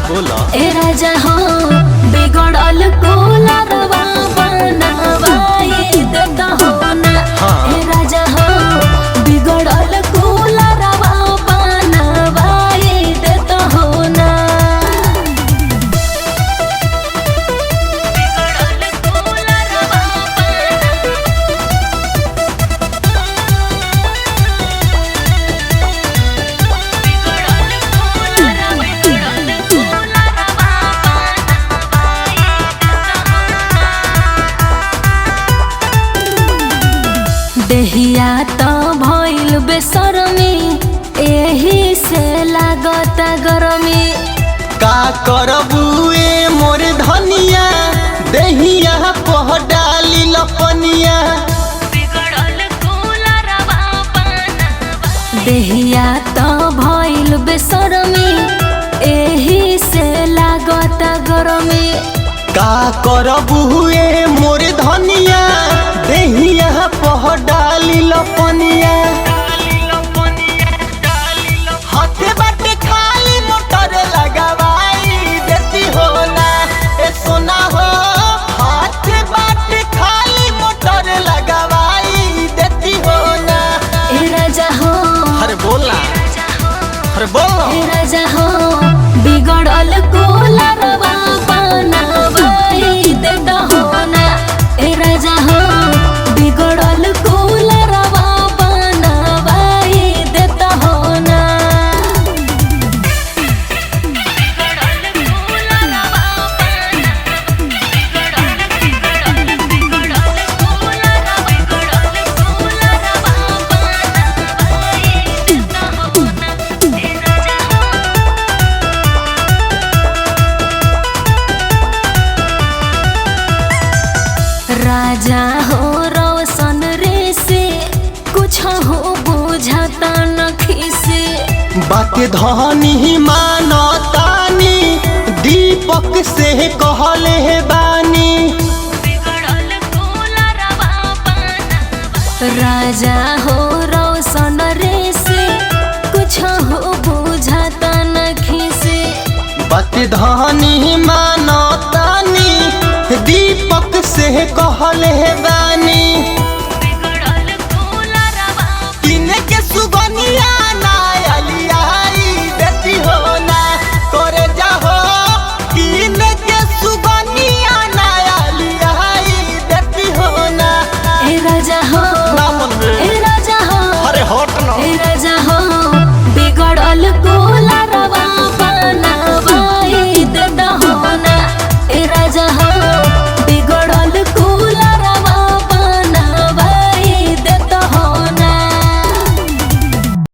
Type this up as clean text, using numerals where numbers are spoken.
बोला ए राजा हो बिगड़ल कूलरवा बनवाई देता हो ना। ए राजा हो बिगड़ल कूलरवा बनवाई देता हो ना। देहिया तो भइल बेसरमी एही से लागत गरमी। का करबू ए मोर धनिया देहिया पह डाली लपनिया। देहिया तो भइल बेसरमी एही से लागत गरमी। का करबू ए मोर धनिया देहिया पह डाली लपनिया। हाथे बाटे खाली मोटर लगावाई देती हो ना ए सोना हो। हाथे बाटे खाली मोटर लगावाई देती हो ना। ए राजा हो अरे बोला अरे बोल ए राजा हो बिगड़ल कूलरवा बनवाई देता हो ना। ए राजा हो बिगड़ल कूलरवा बनवाई देता हो ना। राजा हो रोशन रे से कुछ हो बुझाता नखी से। बाते धनी मानतानी दीपक से कहले हे बानी। राजा हो रोशन रे से कुछ हो बुझाता नखी से। बाते धनी मानतानी दीपक से कहले हे बानी।